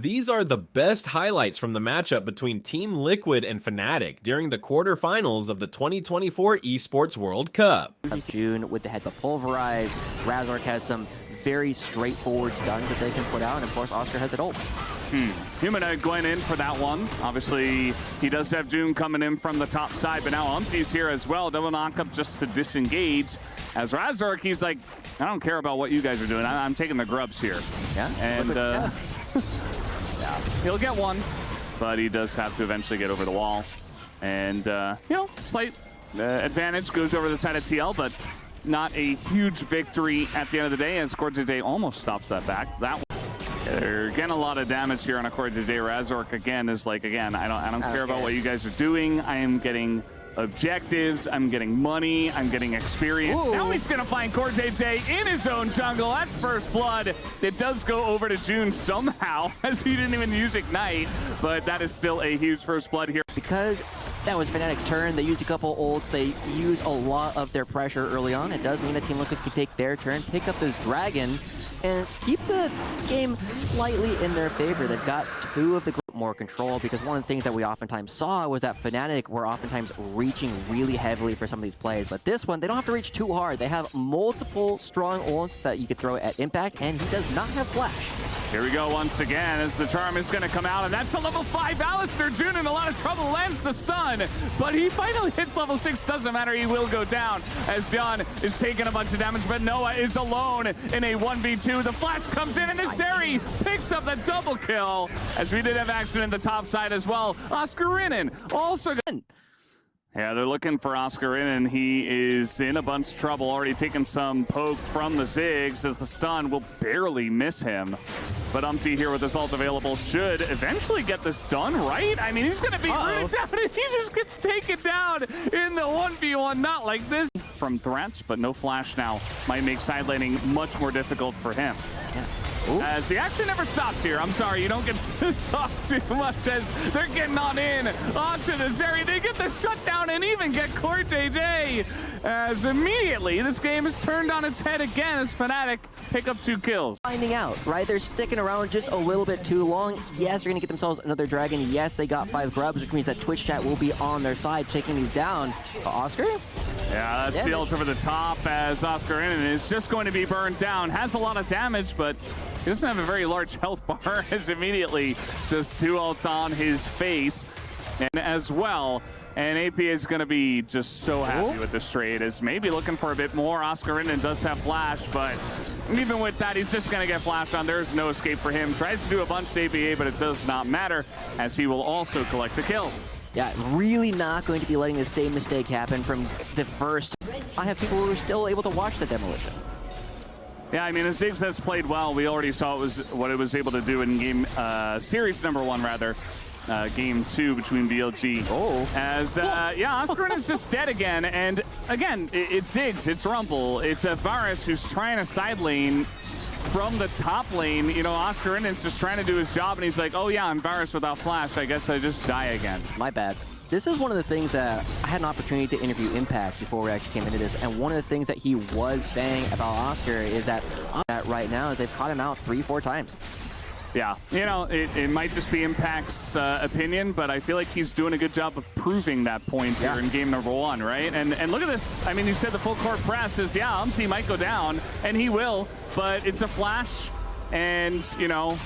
These are the best highlights from the matchup between Team Liquid and Fnatic during the quarterfinals of the 2024 Esports World Cup. June with the headbutt pulverize. Razork has some very straightforward stuns that they can put out, and of course Oscar has it ult. Humanoid going in for that one. Obviously, he does have June coming in from the top side, but now Umpty's here as well. Double knockup just to disengage. As Razork, he's like, I don't care about what you guys are doing. I'm taking the grubs here. Yeah, and yeah, he'll get one, but he does have to eventually get over the wall. And, you know, slight advantage goes over the side of TL, but not a huge victory at the end of the day, as Quarterfinals almost stops that back. That one. They're getting a lot of damage here on a Quarterfinals. Razork again is like, again, I don't care about what you guys are doing. I am getting objectives, I'm getting money, I'm getting experience. Ooh. Now he's gonna find Quarterfinals in his own jungle. That's first blood. It does go over to June somehow, as he didn't even use Ignite, but that is still a huge first blood here. Because that was Fnatic's turn, they used a couple ults, they used a lot of their pressure early on. It does mean that Team Liquid could take their turn, pick up this dragon, and keep the game slightly in their favor. They've got two of the more control, because one of the things that we oftentimes saw was that Fnatic were oftentimes reaching really heavily for some of these plays. But this one, they don't have to reach too hard. They have multiple strong ults that you could throw at impact, and he does not have flash. Here we go once again as the charm is going to come out, and that's a level 5 Alistair. June in a lot of trouble, lands the stun, but he finally hits level 6. Doesn't matter, he will go down as Jan is taking a bunch of damage, but Noah is alone in a 1v2. The flash comes in, and the Seri picks up the double kill, as we did have action in the top side as well. Oscar Rinnan also good. Yeah, they're looking for Oscar Rinnan. He is in a bunch of trouble, already taking some poke from the Ziggs, as the stun will barely miss him. But Umpty here with his ult available should eventually get the stun, right? I mean, he's going to be rooted down, and he just gets taken down in the 1v1. Not like this. From threats, but no flash now. Might make side laning much more difficult for him. Yeah. As the action never stops here. I'm sorry, you don't get to talk too much as they're getting on in onto the Zeri. They get the shutdown and even get Quarterfinals, as immediately this game is turned on its head again as Fnatic pick up 2 kills. Finding out, right? They're sticking around just a little bit too long. Yes, they're going to get themselves another dragon. Yes, they got 5 grubs, which means that Twitch chat will be on their side, taking these down. Oscar? Yeah, that's the ult over the top, as Oscar Rinnan is just going to be burned down. Has a lot of damage, but he doesn't have a very large health bar, as immediately just 2 ults on his face. And as well, and AP is going to be just so happy with this trade, as maybe looking for a bit more. Oscar Rinnan does have flash, but even with that, he's just going to get flash on. There's no escape for him. Tries to do a bunch to APA, but it does not matter, as he will also collect a kill. Yeah, really not going to be letting the same mistake happen from the first. I have people who are still able to watch the demolition. Yeah, I mean, as Ziggs has played well. We already saw what it was able to do in game series number 1, rather. Game 2 between BLG. As, yeah, Oscar is just dead again. And again, it's Ziggs, it's Rumble, it's a Varus who's trying to side lane from the top lane. You know, Oscar Rinnan's just trying to do his job, and he's like, oh yeah, I'm Varus without flash. I guess I just die again. My bad. This is one of the things that I had an opportunity to interview Impact before we actually came into this, and one of the things that he was saying about Oscar is that right now is they've caught him out 3-4 times. Yeah, you know, it might just be Impact's opinion, but I feel like he's doing a good job of proving that point here in game number 1, right? And look at this. I mean, you said the full court press is, yeah, Umpty might go down, and he will, but it's a flash, and, you know,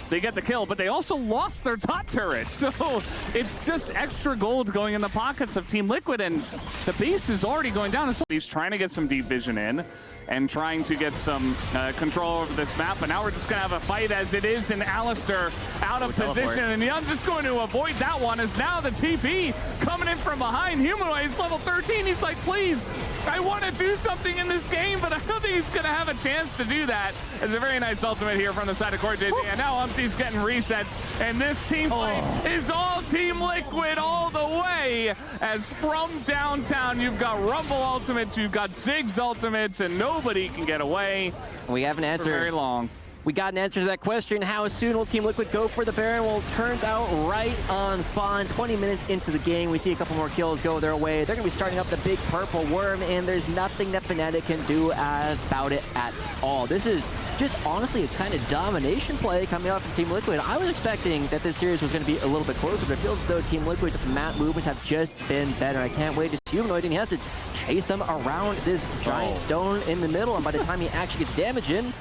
they get the kill, but they also lost their top turret. So it's just extra gold going in the pockets of Team Liquid, and the base is already going down. So he's trying to get some deep vision in and trying to get some control over this map. But now we're just going to have a fight as it is, and Alistair out of position. And I'm just going to avoid that one, as now the TP coming in from behind. Humanoid is level 13. He's like, please, I want to do something in this game, but I don't think he's going to have a chance to do that. It's a very nice ultimate here from the side of Quarterfinals. And now Umpty's getting resets. And this team fight is all Team Liquid all the way. As from downtown, you've got Rumble ultimates, you've got Ziggs ultimates, and nobody can get away. We have an answer. For very long. We got an answer to that question. How soon will Team Liquid go for the Baron? Well, it turns out right on spawn. 20 minutes into the game, we see a couple more kills go their way. They're going to be starting up the big purple worm, and there's nothing that Fnatic can do about it at all. This is just honestly a kind of domination play coming out from Team Liquid. I was expecting that this series was going to be a little bit closer, but it feels as though Team Liquid's map movements have just been better. I can't wait to see Humanoid, and he has to chase them around this giant stone in the middle, and by the time he actually gets damage in,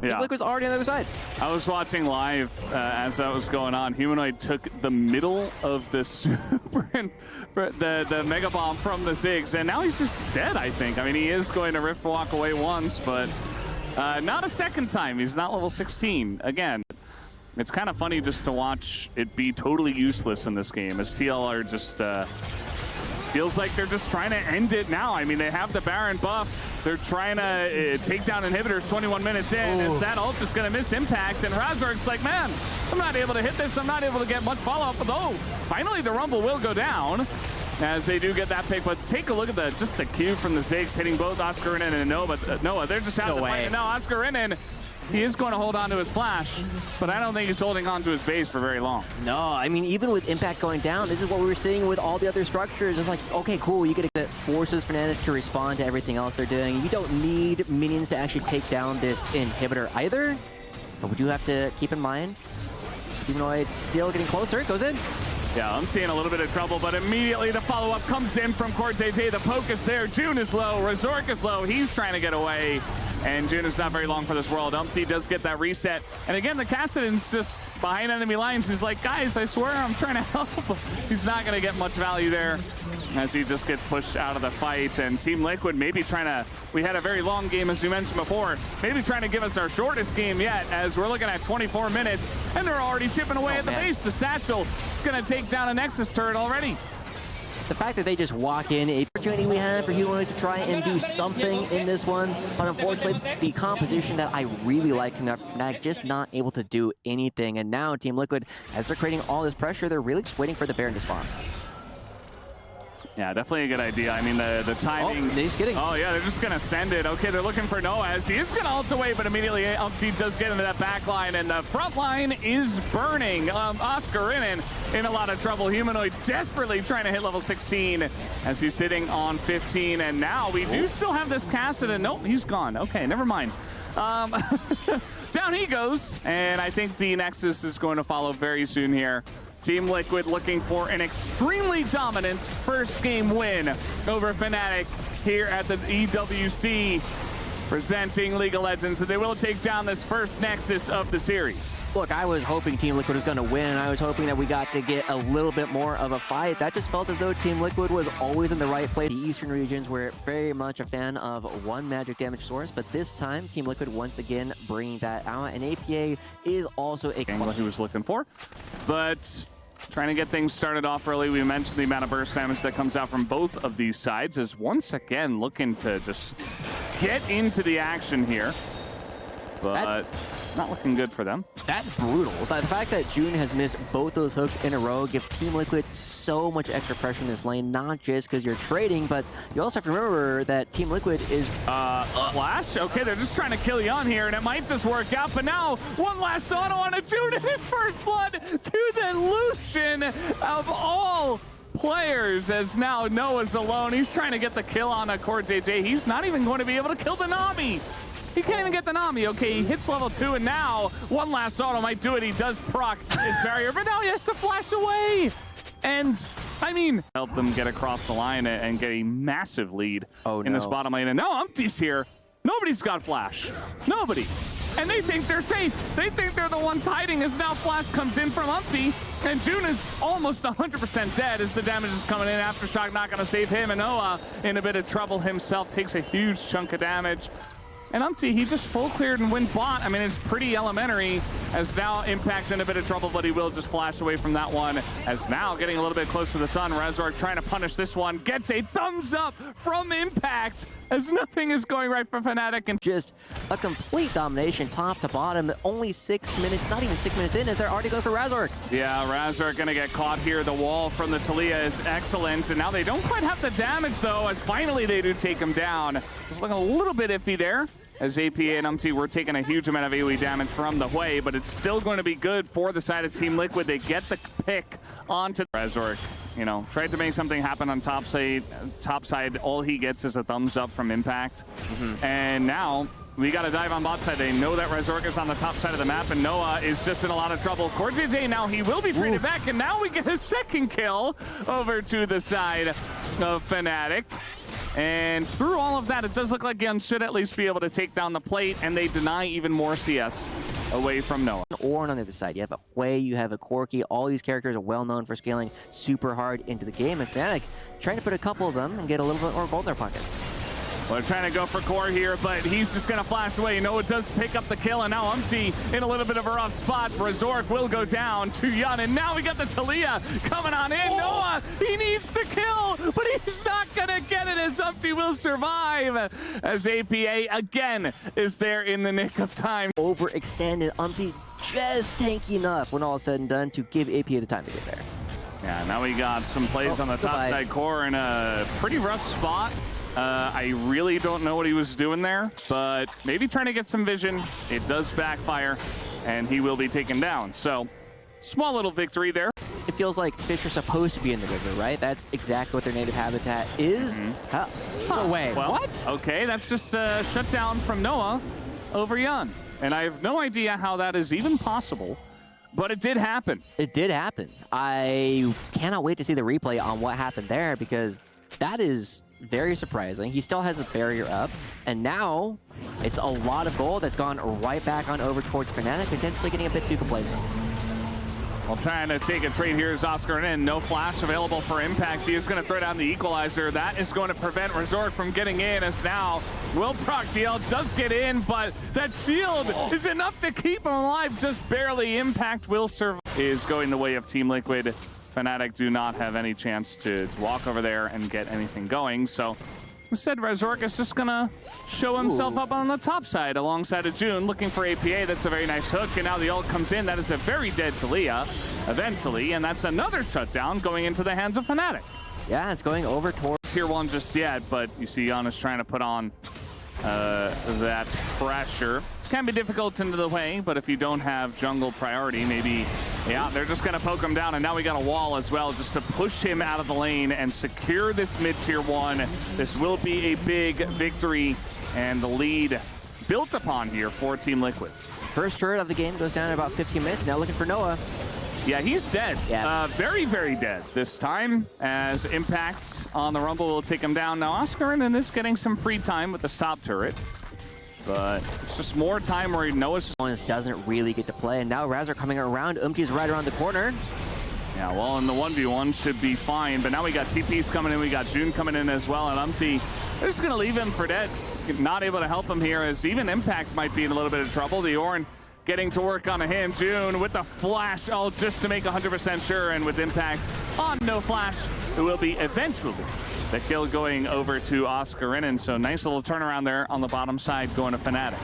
Team Liquid's already on the other side. I was watching live as that was going on. Humanoid took the middle of the super and the Mega Bomb from the Ziggs, and now he's just dead, I think. I mean, he is going to Rift Walk away once, but not a second time. He's not level 16. Again, it's kind of funny just to watch it be totally useless in this game, as TL are just... feels like they're just trying to end it now. I mean, they have the Baron buff. They're trying to take down inhibitors 21 minutes in. As that ult is going to miss impact, and Razork's like, man, I'm not able to hit this. I'm not able to get much follow-up. Although, finally the Rumble will go down as they do get that pick. But take a look at just the cue from the Ziggs hitting both Oscarinen and Noah. They're just out of the fight. And now Oscarinen, he is going to hold on to his flash, but I don't think he's holding on to his base for very long. No, I mean, even with impact going down, this is what we were seeing with all the other structures. It's like, okay, cool, you get it. That forces Fnatic to respond to everything else they're doing. You don't need minions to actually take down this inhibitor either, but we do have to keep in mind, even though it's still getting closer, it goes in. Yeah, I'm seeing a little bit of trouble, but immediately the follow-up comes in from Quarterfinals. The poke is there. June is low. Razork is low. He's trying to get away. And June is not very long for this world. Umpty does get that reset. And again, the Kassadin's just behind enemy lines. He's like, guys, I swear I'm trying to help. He's not going to get much value there as he just gets pushed out of the fight. And Team Liquid maybe trying to, we had a very long game, as you mentioned before, maybe trying to give us our shortest game yet, as we're looking at 24 minutes, and they're already chipping away at the base. The Satchel going to take down a Nexus turret already. The fact that they just walk in, a opportunity we had for Humanoid to try and do something in this one, but unfortunately, the composition that I really like from Fnatic just not able to do anything. And now Team Liquid, as they're creating all this pressure, they're really just waiting for the Baron to spawn. Yeah, definitely a good idea. I mean, the timing. Oh, he's getting. Oh, yeah, they're just going to send it. Okay, they're looking for Noah as he is going to ult away, but immediately Umpty does get into that back line, and the front line is burning. Oscarinen in a lot of trouble. Humanoid desperately trying to hit level 16 as he's sitting on 15, and now we do still have this Kassadin. Nope, he's gone. Okay, never mind. Down he goes, and I think the Nexus is going to follow very soon here. Team Liquid looking for an extremely dominant first game win over Fnatic here at the EWC, presenting League of Legends, and they will take down this first Nexus of the series. Look, I was hoping Team Liquid was going to win. I was hoping that we got to get a little bit more of a fight. That just felt as though Team Liquid was always in the right place. The eastern regions were very much a fan of one magic damage source, but this time Team Liquid once again bringing that out, and APA is also a what he was looking for, but trying to get things started off early. We mentioned the amount of burst damage that comes out from both of these sides, as once again looking to just get into the action here, but not looking good for them. That's brutal. The fact that June has missed both those hooks in a row gives Team Liquid so much extra pressure in this lane, not just because you're trading, but you also have to remember that Team Liquid is... Flash? Okay, they're just trying to kill Yon here, and it might just work out, but now one last auto on a June and his first blood to the Lucian of all players, as now Noah's alone. He's trying to get the kill on a Core JJ. He's not even going to be able to kill the Nami. He can't even get the Nami. Okay, he hits level 2, and now one last auto might do it. He does proc his barrier, but now he has to flash away. And, I mean, help them get across the line and get a massive lead in this bottom lane. And now Umpty's here. Nobody's got flash. Nobody. And they think they're safe. They think they're the ones hiding, as now flash comes in from Umpty. And June is almost 100% dead as the damage is coming in. Aftershock not going to save him. And Noah in a bit of trouble himself, takes a huge chunk of damage. And Umpty, he just full cleared and went bot. I mean, it's pretty elementary, as now Impact in a bit of trouble, but he will just flash away from that one, as now getting a little bit close to the sun. Razork trying to punish this one, gets a thumbs up from Impact, as nothing is going right for Fnatic. And just a complete domination top to bottom. Only 6 minutes, not even 6 minutes in, as they're already going for Razork. Yeah, Razork gonna get caught here. The wall from the Talia is excellent, and now they don't quite have the damage though, as finally they do take him down. Just looking a little bit iffy there. as APA and UMT were taking a huge amount of AoE damage from the Hui, but it's still going to be good for the side of Team Liquid. They get the pick onto Razork. You know, tried to make something happen on top side. All he gets is a thumbs up from Impact. And now we got to dive on bot side. They know that Razork is on the top side of the map, and Noah is just in a lot of trouble. CoreJJ now, he will be traded back, and now we get a second kill over to the side of Fnatic. And through all of that, it does look like Yun should at least be able to take down the plate, and they deny even more CS away from Noah. Or on the other side, you have a Hui, you have a Corki. All these characters are well known for scaling super hard into the game, and Fnatic trying to put a couple of them and get a little bit more gold in their pockets. Well, they're trying to go for Core here, but he's just going to flash away. Noah does pick up the kill, and now Umti in a little bit of a rough spot. Razork will go down to Yun, and now we got the Talia coming on in. Noah, he needs the kill, but he's not going to get it as Umti will survive, as APA again is there in the nick of time. Overextended, Umti just tanky enough when all is said and done to give APA the time to get there. Yeah, now we got some plays on the top side. Core in a pretty rough spot. I really don't know what he was doing there, but maybe trying to get some vision. It does backfire, and he will be taken down. So, small little victory there. It feels like fish are supposed to be in the river, right? That's exactly what their native habitat is. No way. Well, what? Okay, that's just a shutdown from Noah over Yun. And I have no idea how that is even possible, but it did happen. It did happen. I cannot wait to see the replay on what happened there, because that is very surprising. He still has a barrier up, and now it's a lot of gold that's gone right back on over towards Fnatic, potentially getting a bit too complacent. Well, trying to take a trade here is Oscar in. No flash available for Impact. He is going to throw down the equalizer. That is going to prevent Razork from getting in, as now Will proc DL does get in, but that shield is enough to keep him alive, just barely. Impact will survive. Is going the way of Team Liquid. Fnatic do not have any chance to walk over there and get anything going. So instead, Razork is just gonna show himself up on the top side alongside of June, looking for APA. That's a very nice hook, and now the ult comes in. That is a very dead Talia eventually, and that's another shutdown going into the hands of Fnatic. Yeah, it's going over towards Tier 1 just yet, but you see Giannis trying to put on that pressure. Can be difficult into the way, but if you don't have jungle priority, maybe, yeah, they're just going to poke him down, and now we got a wall as well just to push him out of the lane and secure this mid-tier 1. This will be a big victory, and the lead built upon here for Team Liquid. first turret of the game goes down in about 15 minutes. Now looking for Noah. Yeah, he's dead. Yeah. Very, very dead this time, as Impact on the Rumble will take him down. Now, Oscarin is getting some free time with the stop turret, but it's just more time where Noah's doesn't really get to play, and now Razor coming around. Umti's right around the corner. Yeah, well, in the 1v1 should be fine, but now we got TP's coming in, we got June coming in as well, and Umti, they're just going to leave him for dead. Not able to help him here, as even Impact might be in a little bit of trouble. The Ornn getting to work on him. June with the flash, oh, just to make 100% sure, and with Impact on no flash, it will be eventually the kill going over to Oscarinen. So nice little turnaround there on the bottom side going to Fnatic.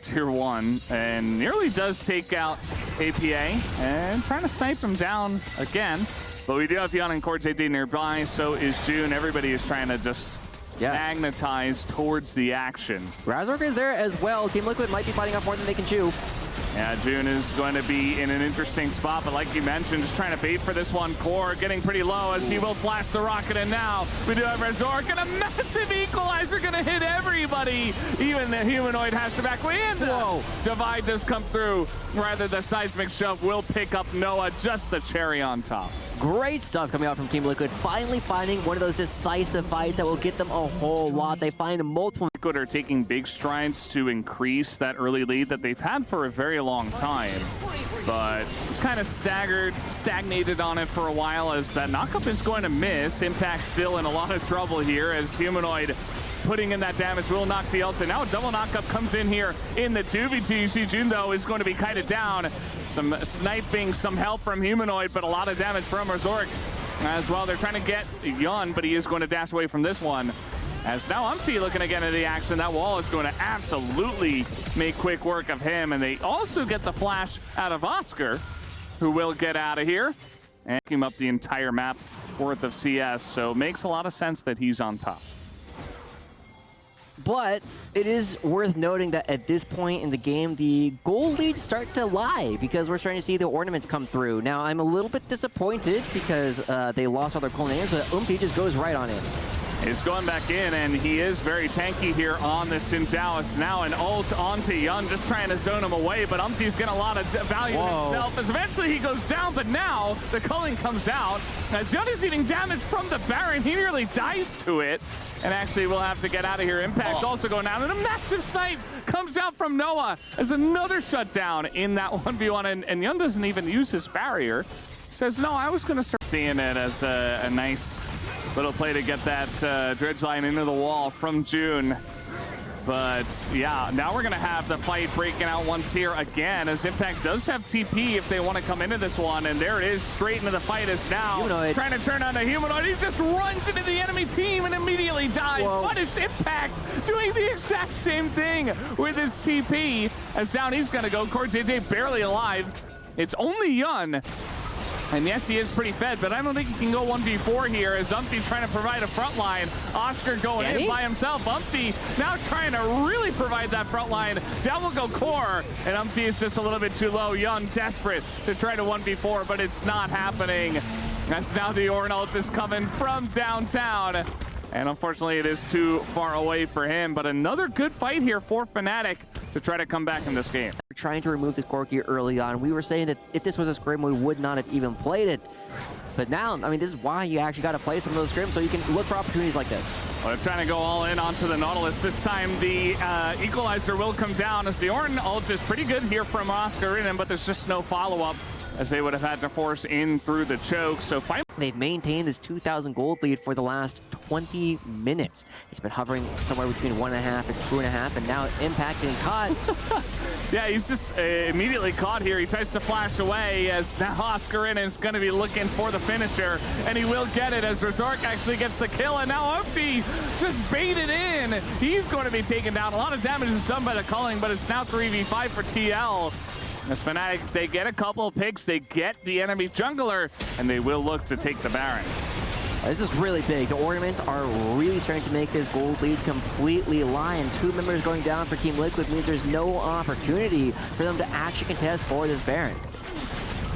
Tier 1, and nearly does take out APA, and trying to snipe him down again. But we do have Yun and CoreJJ nearby, so is June. Everybody is trying to just magnetize towards the action. Razork is there as well. Team Liquid might be fighting off more than they can chew. Yeah, June is going to be in an interesting spot, but like you mentioned, just trying to bait for this one. Core getting pretty low as he will flash the rocket, and now we do have Razork, and a massive equalizer going to hit everybody. Even the humanoid has to back way in. Whoa. Divide does come through. Rather, the seismic shove will pick up Noah, just the cherry on top. Great stuff coming out from Team Liquid. Finally finding one of those decisive fights that will get them a whole lot. They find multiple. Liquid are taking big strides to increase that early lead that they've had for a very long time, but kind of stagnated on it for a while, as that knockup is going to miss. Impact still in a lot of trouble here, as Humanoid putting in that damage will knock the ult. Now a double knockup comes in here in the 2v2. You see June, though, is going to be kited down. Some sniping, some help from Humanoid, but a lot of damage from Razork as well. They're trying to get Yun, but he is going to dash away from this one. As now Umti looking again at the action. That wall is going to absolutely make quick work of him. And they also get the flash out of Oscar, who will get out of here and came up the entire map worth of CS. So it makes a lot of sense that he's on top. But it is worth noting that at this point in the game, the goal leads start to lie because we're starting to see the ornaments come through. Now, I'm a little bit disappointed because they lost all their cool names, but Umti just goes right on in. He's going back in, and he is very tanky here on the Xin Zhao. Now an ult onto Yun, just trying to zone him away, but Umti's getting a lot of value in himself as eventually he goes down, but now the culling comes out. As Yun is eating damage from the Baron, he nearly dies to it, and actually will have to get out of here. Impact also going down, and a massive snipe comes out from Noah as another shutdown in that 1v1, and Yun doesn't even use his barrier. Says, no, I was going to start seeing it as a nice little play to get that dredge line into the wall from June. But yeah, now we're going to have the fight breaking out once here again, as Impact does have TP if they want to come into this one. And there it is, straight into the fight is now Humanoid. Trying to turn on the Humanoid. He just runs into the enemy team and immediately dies. But it's Impact doing the exact same thing with his TP. As down he's going to go. CoreJJ barely alive. It's only Yun. And yes, he is pretty fed, but I don't think he can go 1v4 here as Umti trying to provide a front line. Oscar going in by himself. Umti now trying to really provide that front line. Down will go Core, and Umti is just a little bit too low. Young desperate to try to 1v4, but it's not happening. That's now the Ornn ult is coming from downtown. And unfortunately, it is too far away for him. But another good fight here for Fnatic to try to come back in this game. Trying to remove this Corki early on. We were saying that if this was a scrim, we would not have even played it. But now, I mean, this is why you actually got to play some of those scrims, so you can look for opportunities like this. Well, they're trying to go all in onto the Nautilus. This time, the equalizer will come down as the Ornn ult is pretty good here from Oscar in him, but there's just no follow-up as they would have had to force in through the choke. So they've maintained this 2,000 gold lead for the last 20 minutes. It's been hovering somewhere between 1.5 and 2.5, and now Impact getting caught. Yeah, he's just immediately caught here. He tries to flash away as now Oscar in is going to be looking for the finisher, and he will get it as Razork actually gets the kill, and now Umti just baited in. He's going to be taken down. A lot of damage is done by the culling, but it's now 3v5 for TL. As Fnatic, they get a couple of picks, they get the enemy jungler, and they will look to take the Baron. This is really big. The ornaments are really starting to make this gold lead completely lie, and 2 members going down for Team Liquid means there's no opportunity for them to actually contest for this Baron.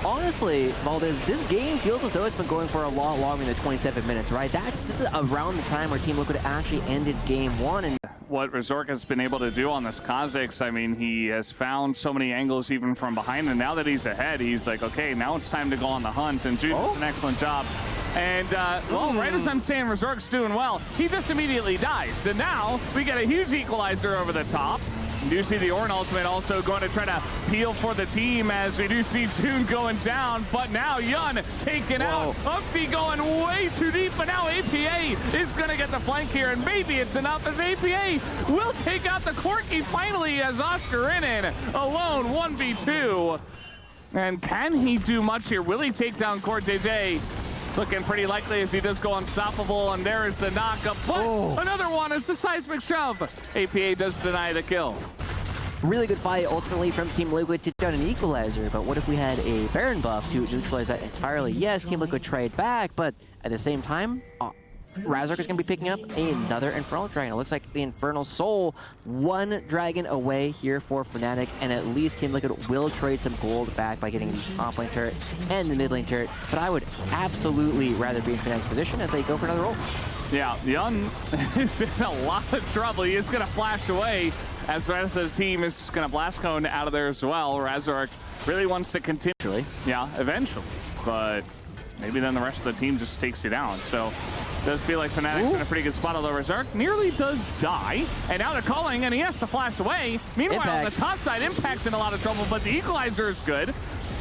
Honestly, Valdez, this game feels as though it's been going for a lot longer than 27 minutes, right? This is around the time where Team Liquid actually ended game 1. And what Razork has been able to do on this Kha'Zix, I mean, he has found so many angles even from behind, and now that he's ahead, he's like, okay, now it's time to go on the hunt, and Jude does an excellent job. And, well, right as I'm saying Razork's doing well, he just immediately dies. And now we get a huge equalizer over the top. You do see the Ornn ultimate also going to try to peel for the team as we do see June going down, but now Yun taken out. Umti going way too deep, but now APA is going to get the flank here, and maybe it's enough as APA will take out the Corki finally as Oscar in alone 1v2. And can he do much here? Will he take down CoreJJ? It's looking pretty likely as he does go unstoppable, and there is the knockup. But another one is the seismic shove. APA does deny the kill. Really good fight ultimately from Team Liquid to get an equalizer, but what if we had a Baron buff to neutralize that entirely? Yes, Team Liquid trade back, but at the same time, Razork is going to be picking up another Infernal Dragon. It looks like the Infernal Soul, 1 dragon away here for Fnatic, and at least Team Liquid will trade some gold back by getting the top lane turret and the mid lane turret, but I would absolutely rather be in Fnatic's position as they go for another ult. Yeah, Yun is in a lot of trouble. He is going to flash away as the rest of the team is just going to blast cone out of there as well. Razork really wants to continue. Yeah, eventually, but maybe then the rest of the team just takes you down. So it does feel like Fnatic's in a pretty good spot, although Razork nearly does die. And now they're calling, and he has to flash away. Meanwhile, on the top side, Impact's in a lot of trouble, but the equalizer is good.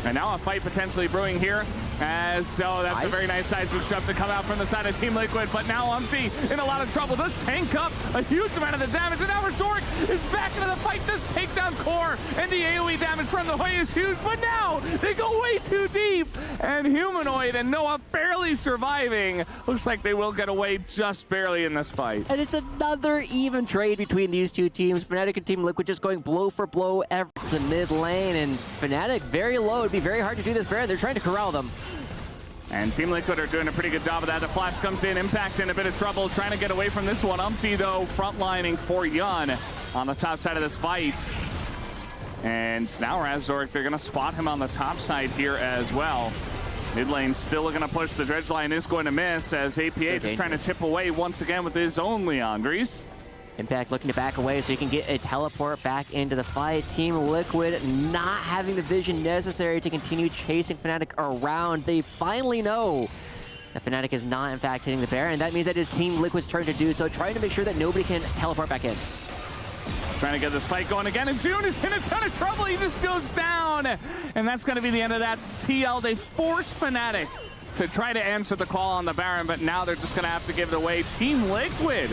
And now a fight potentially brewing here. That's a very nice seismic shove to come out from the side of Team Liquid, but now Umti in a lot of trouble. Does tank up a huge amount of the damage, and now Razork is back into the fight, does take down Core, and the AoE damage from the way is huge, but now they go way too deep, and Humanoid and Noah barely surviving. Looks like they will get away just barely in this fight. And it's another even trade between these two teams. Fnatic and Team Liquid just going blow for blow every the mid lane, and Fnatic very low. It'd be very hard to do this Baron. They're trying to corral them. And Team Liquid are doing a pretty good job of that. The flash comes in, Impact in a bit of trouble, trying to get away from this one. Umpty, though, frontlining for Yun on the top side of this fight. And now Razork, they're going to spot him on the top side here as well. Mid lane still going to push. The dredge line is going to miss as APH is trying to tip away once again with his own Leandries. Impact looking to back away so he can get a teleport back into the fight. Team Liquid not having the vision necessary to continue chasing Fnatic around. They finally know that Fnatic is not, in fact, hitting the Baron. That means that it's Team Liquid's turn to do so, trying to make sure that nobody can teleport back in. Trying to get this fight going again, and June is in a ton of trouble. He just goes down. And that's going to be the end of that TL. They force Fnatic to try to answer the call on the Baron, but now they're just going to have to give it away. Team Liquid,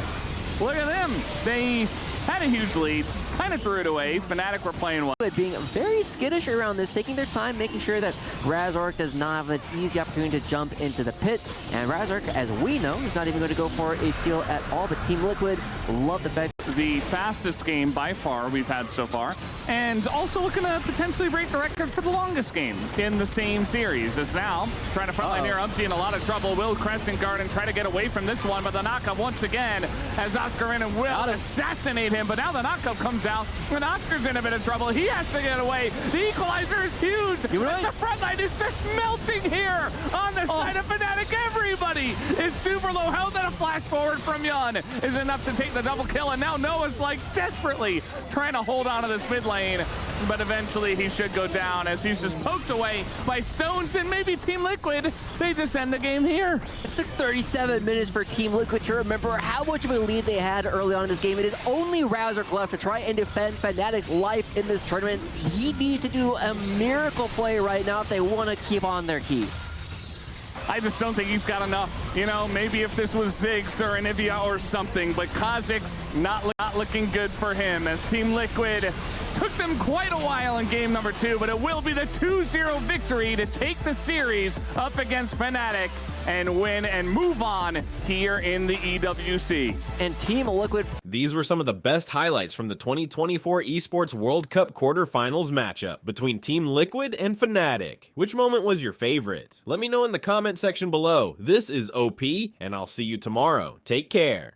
look at them. They had a huge lead, kind of threw it away. Fnatic were playing well. Being very skittish around this, taking their time, making sure that Razork does not have an easy opportunity to jump into the pit. And Razork, as we know, is not even going to go for a steal at all, but Team Liquid love the fact. The fastest game by far we've had so far, and also looking to potentially break the record for the longest game in the same series. As now trying to frontline here, Umpty in a lot of trouble. Will Crescent Guard and try to get away from this one, but the knockup once again as Oscar in and will assassinate him. But now the knockup comes out when Oscar's in a bit of trouble. He has to get away. The equalizer is huge. Right. The front line is just melting here on the side of Fnatic. Everybody is super low health, and a flash forward from Yun is enough to take the double kill. And now Noah's like desperately trying to hold on to this mid lane, but eventually he should go down as he's just poked away by Stones, and maybe Team Liquid, they just end the game here. It took 37 minutes for Team Liquid to remember how much of a lead they had early on in this game. It is only Razork left to try and defend Fnatic's life in this tournament. He needs to do a miracle play right now if they want to keep on their key. I just don't think he's got enough. You know, maybe if this was Ziggs or onivia or something, but Kha'Zix's not looking good for him as Team Liquid took them quite a while in game number 2, but it will be the 2-0 victory to take the series up against Fnatic and win and move on here in the EWC. And Team Liquid. These were some of the best highlights from the 2024 Esports World Cup quarterfinals matchup between Team Liquid and Fnatic. Which moment was your favorite? Let me know in the comment section below. This is OP, and I'll see you tomorrow. Take care.